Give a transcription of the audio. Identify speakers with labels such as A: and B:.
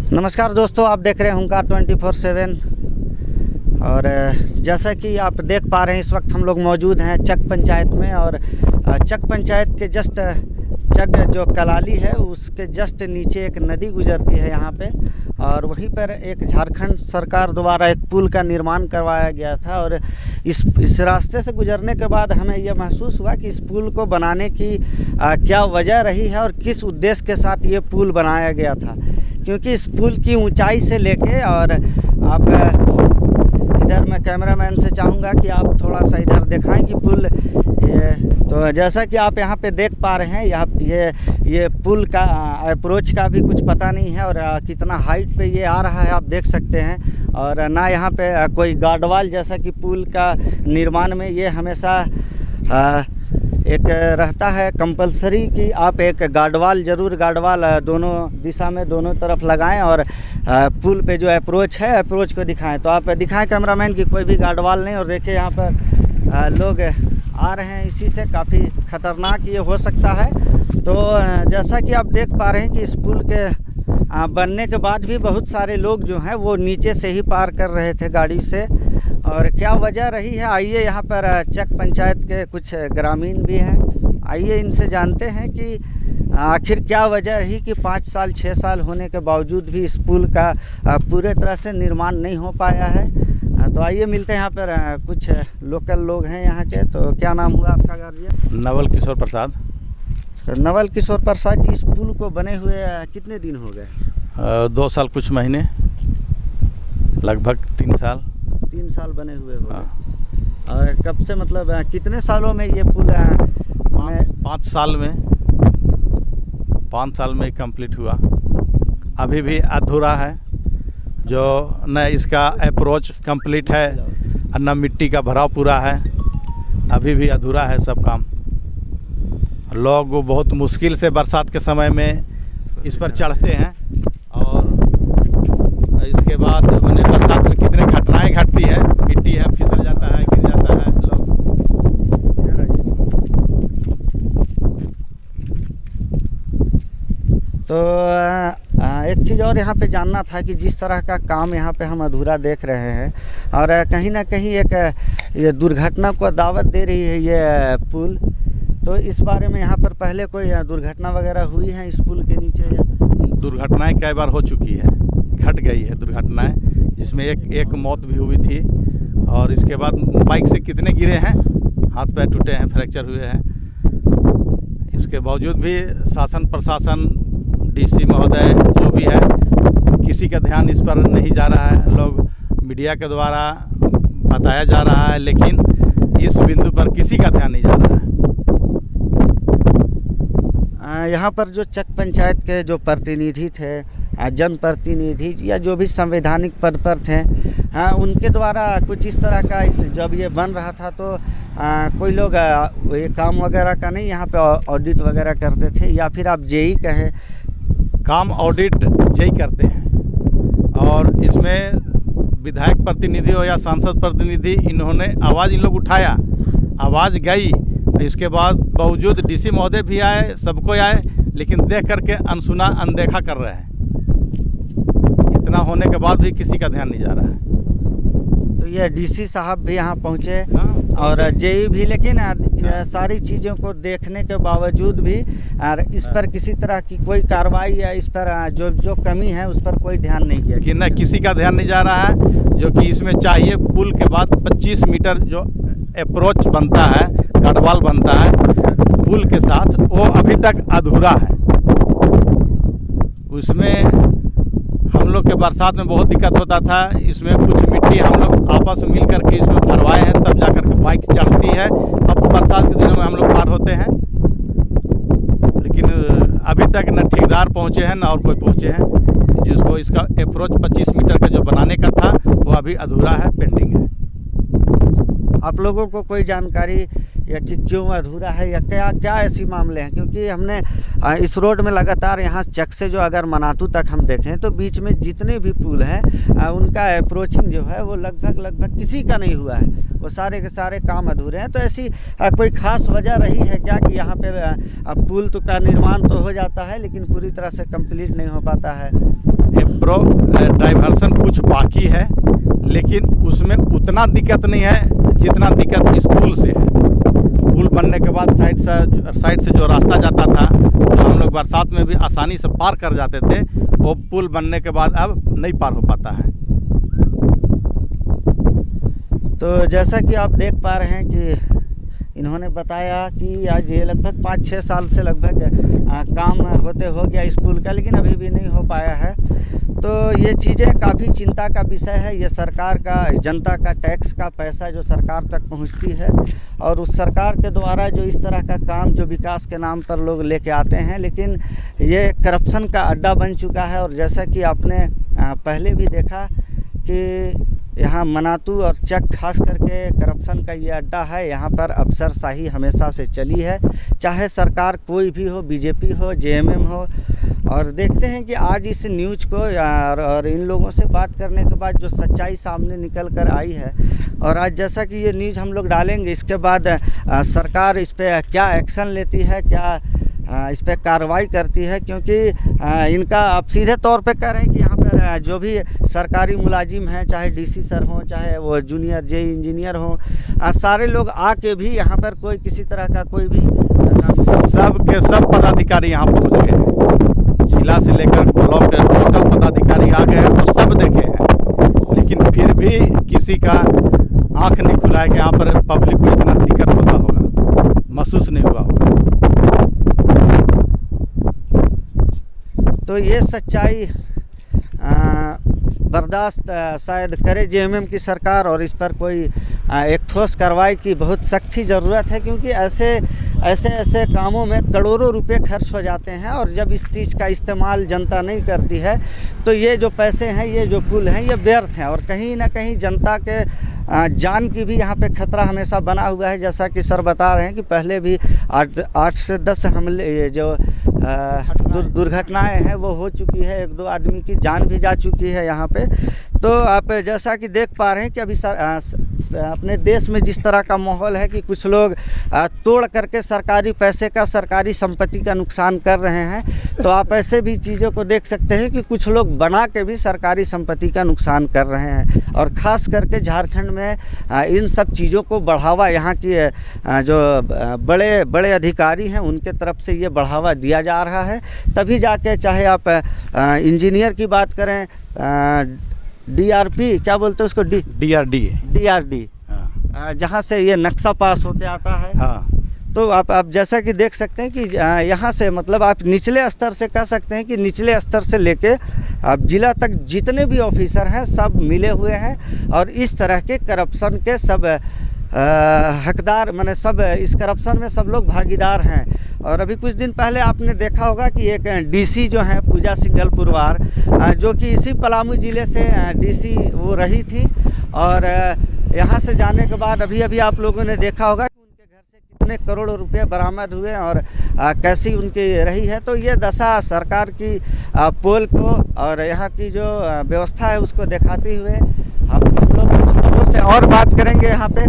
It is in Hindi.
A: नमस्कार दोस्तों, आप देख रहे हैं हुंकार 24/7। और जैसा कि आप देख पा रहे हैं, इस वक्त हम लोग मौजूद हैं चक पंचायत में। और चक पंचायत के जस्ट चक जो कलाली है उसके जस्ट नीचे एक नदी गुजरती है यहाँ पे, और वहीं पर एक झारखंड सरकार द्वारा एक पुल का निर्माण करवाया गया था। और इस रास्ते से गुजरने के बाद हमें यह महसूस हुआ कि इस पुल को बनाने की क्या वजह रही है और किस उद्देश्य के साथ ये पुल बनाया गया था। क्योंकि इस पुल की ऊंचाई से लेके, और आप इधर मैं कैमरामैन से चाहूँगा कि आप थोड़ा सा इधर दिखाएं कि पुल तो जैसा कि आप यहाँ पे देख पा रहे हैं, यहाँ ये पुल का अप्रोच का भी कुछ पता नहीं है और कितना हाइट पे ये आ रहा है आप देख सकते हैं। और ना यहाँ पे कोई गार्डवाल, जैसा कि पुल का निर्माण में ये हमेशा एक रहता है कंपलसरी कि आप एक गार्डवाल दोनों दिशा में दोनों तरफ लगाएं और पुल पे जो अप्रोच है अप्रोच को दिखाएं। तो आप दिखाएं कैमरामैन कि कोई भी गार्डवाल नहीं। और देखिए यहाँ पर लोग आ रहे हैं, इसी से काफ़ी ख़तरनाक ये हो सकता है। तो जैसा कि आप देख पा रहे हैं कि इस पुल के बनने के बाद भी बहुत सारे लोग जो हैं वो नीचे से ही पार कर रहे थे गाड़ी से। और क्या वजह रही है, आइए यहाँ पर चक पंचायत के कुछ ग्रामीण भी हैं, आइए इनसे जानते हैं कि आखिर क्या वजह रही कि 5 साल 6 साल होने के बावजूद भी इस पुल का पूरे तरह से निर्माण नहीं हो पाया है। तो आइए मिलते हैं यहाँ पर कुछ लोकल लोग हैं यहाँ के। तो क्या नाम हुआ आपका गार्जियन?
B: नवल किशोर प्रसाद।
A: नवल किशोर प्रसाद जी, इस पुल को बने हुए कितने दिन हो गए?
B: 2 साल कुछ महीने, लगभग 3 साल।
A: 3 साल बने हुए हो गए। और कब से, मतलब कितने सालों में ये पुल?
B: 5 साल में 5 साल में कंप्लीट हुआ। अभी भी अधूरा है, जो न इसका अप्रोच कंप्लीट है और न मिट्टी का भराव पूरा है। अभी भी अधूरा है सब काम। लोग बहुत मुश्किल से बरसात के समय में इस पर चढ़ते हैं, और इसके बाद मैंने बरसात में कितने घटनाएं घटती है, मिट्टी है फिसल जाता है, गिर जाता है लोग।
A: तो एक चीज़ और यहाँ पे जानना था कि जिस तरह का काम यहाँ पे हम अधूरा देख रहे हैं, और कहीं ना कहीं एक ये दुर्घटना को दावत दे रही है ये पुल। तो इस बारे में यहाँ पर पहले कोई दुर्घटना वगैरह हुई है इस पुल के नीचे? या
B: दुर्घटनाएं कई बार हो चुकी है, घट गई है दुर्घटनाएं, जिसमें एक मौत भी हुई थी। और इसके बाद बाइक से कितने गिरे हैं, हाथ पैर टूटे हैं, फ्रैक्चर हुए हैं। इसके बावजूद भी शासन प्रशासन, डीसी महोदय जो भी है, किसी का ध्यान इस पर नहीं जा रहा है। लोग मीडिया के द्वारा बताया जा रहा है, लेकिन इस बिंदु पर किसी का ध्यान नहीं जा रहा है।
A: यहाँ पर जो चक पंचायत के जो प्रतिनिधि थे, जनप्रतिनिधि या जो भी संवैधानिक पद पर थे, उनके द्वारा कुछ इस तरह का जब ये बन रहा था तो कोई लोग ये काम वगैरह का नहीं यहाँ पे ऑडिट वगैरह करते थे, या फिर आप जेई कहें?
B: काम ऑडिट जेई करते हैं, और इसमें विधायक प्रतिनिधि हो या सांसद प्रतिनिधि, इन्होंने आवाज़ इन लोग उठाया, आवाज़ गई। इसके बाद बावजूद डीसी महोदय भी आए, सबको आए, लेकिन देख करके अनसुना अनदेखा कर रहे हैं। इतना होने के बाद भी किसी का ध्यान नहीं जा रहा है।
A: तो ये डीसी साहब भी यहाँ पहुँचे और जेई भी, लेकिन सारी चीज़ों को देखने के बावजूद भी इस पर किसी तरह की कोई कार्रवाई या इस पर जो कमी है उस पर कोई ध्यान नहीं दिया
B: कि न किसी का ध्यान नहीं जा रहा है। जो कि इसमें चाहिए, पुल के बाद 25 मीटर जो अप्रोच बनता है, गार्डवाल बनता है पुल के साथ, वो अभी तक अधूरा है। उसमें हम लोग के बरसात में बहुत दिक्कत होता था। इसमें कुछ मिट्टी हम लोग आपस में मिल करके इसमें भरवाए हैं, तब जा करके बाइक चढ़ती है। अब बरसात के दिनों में हम लोग पार होते हैं, लेकिन अभी तक न ठेकेदार पहुँचे हैं न और कोई पहुँचे हैं। जिसको इसका अप्रोच 25 मीटर का जो बनाने का था, वो अभी अधूरा है, पेंडिंग है।
A: आप लोगों को कोई जानकारी या कि क्यों अधूरा है, या क्या ऐसी मामले हैं? क्योंकि हमने इस रोड में लगातार यहाँ चक से जो अगर मनातू तक हम देखें तो बीच में जितने भी पुल हैं उनका अप्रोचिंग जो है वो लगभग किसी का नहीं हुआ है, वो सारे के सारे काम अधूरे हैं। तो ऐसी कोई ख़ास वजह रही है क्या कि यहाँ पे पुल तो का निर्माण तो हो जाता है लेकिन पूरी तरह से कंप्लीट नहीं हो पाता है?
B: डाइवर्सन कुछ बाकी है, लेकिन उसमें उतना दिक्कत नहीं है जितना दिक्कत इस पुल से है। पुल बनने के बाद साइड से जो रास्ता जाता था, जो हम लोग बरसात में भी आसानी से पार कर जाते थे, वो पुल बनने के बाद अब नहीं पार हो पाता है।
A: तो जैसा कि आप देख पा रहे हैं कि इन्होंने बताया कि आज ये लगभग 5-6 साल से लगभग काम होते हो गया इस पुल का, लेकिन अभी भी नहीं हो पाया है। तो ये चीज़ें काफ़ी चिंता का विषय है। ये सरकार का, जनता का टैक्स का पैसा जो सरकार तक पहुंचती है, और उस सरकार के द्वारा जो इस तरह का काम जो विकास के नाम पर लोग लेके आते हैं, लेकिन ये करप्शन का अड्डा बन चुका है। और जैसा कि आपने पहले भी देखा कि यहाँ मनातू और चक खास करके करप्शन का ये अड्डा है। यहाँ पर अफसरशाही हमेशा से चली है, चाहे सरकार कोई भी हो, बीजेपी हो, जेएमएम हो। और देखते हैं कि आज इस न्यूज़ को और इन लोगों से बात करने के बाद जो सच्चाई सामने निकल कर आई है, और आज जैसा कि ये न्यूज़ हम लोग डालेंगे, इसके बाद सरकार इस पर क्या एक्शन लेती है, क्या इस पर कार्रवाई करती है। क्योंकि इनका आप सीधे तौर पे कह रहे हैं कि यहाँ पर जो भी सरकारी मुलाजिम हैं, चाहे डीसी सर हों, चाहे वो जूनियर जेई इंजीनियर हों, सारे लोग आके भी यहाँ पर कोई किसी तरह का कोई भी
B: सब के सब पदाधिकारी यहाँ पहुँच गए हैं। जिला से लेकर ब्लॉक टोटल पदाधिकारी आ गए हैं और सब देखे हैं, लेकिन फिर भी किसी का आँख नहीं खुला है कि यहाँ पर पब्लिक को इतना दिक्कत होता होगा, महसूस नहीं हुआ होगा।
A: तो ये सच्चाई बर्दाश्त शायद करे जेएमएम की सरकार, और इस पर कोई एक ठोस कार्रवाई की बहुत सख्त ही ज़रूरत है। क्योंकि ऐसे कामों में करोड़ों रुपए खर्च हो जाते हैं, और जब इस चीज़ का इस्तेमाल जनता नहीं करती है, तो ये जो पैसे हैं, ये जो पुल हैं, ये व्यर्थ हैं। और कहीं ना कहीं जनता के जान की भी यहाँ पे खतरा हमेशा बना हुआ है। जैसा कि सर बता रहे हैं कि पहले भी 8 से 10 हमले, ये जो दुर्घटनाएं हैं वो हो चुकी है, 1-2 आदमी की जान भी जा चुकी है यहाँ पे। तो आप जैसा कि देख पा रहे हैं कि अभी अपने देश में जिस तरह का माहौल है कि कुछ लोग तोड़ करके सरकारी पैसे का, सरकारी संपत्ति का नुकसान कर रहे हैं, तो आप ऐसे भी चीज़ों को देख सकते हैं कि कुछ लोग बना के भी सरकारी संपत्ति का नुकसान कर रहे हैं। और ख़ास करके झारखंड में इन सब चीज़ों को बढ़ावा यहाँ की जो बड़े बड़े अधिकारी हैं उनके तरफ से ये बढ़ावा दिया जा रहा है। तभी जाके, चाहे आप इंजीनियर की बात करें, डीआरपी क्या बोलते हैं उसको, डीआरडी, जहाँ से ये नक्शा पास होके आता है।
B: हाँ।
A: तो आप जैसा कि देख सकते हैं कि यहाँ से, मतलब आप निचले स्तर से कह सकते हैं कि निचले स्तर से लेके आप जिला तक जितने भी ऑफिसर हैं सब मिले हुए हैं, और इस तरह के करप्शन के सब हकदार, माने सब इस करप्शन में सब लोग भागीदार हैं। और अभी कुछ दिन पहले आपने देखा होगा कि एक डीसी जो है पूजा सिंघल पुरवार, जो कि इसी पलामू ज़िले से डीसी वो रही थी, और यहाँ से जाने के बाद अभी आप लोगों ने देखा होगा कि उनके घर से कितने करोड़ों रुपए बरामद हुए और कैसी उनकी रही है। तो ये दशा सरकार की पोल को और यहाँ की जो व्यवस्था है उसको दिखाते हुए हम लोग कुछ लोगों से और बात करेंगे यहाँ पे।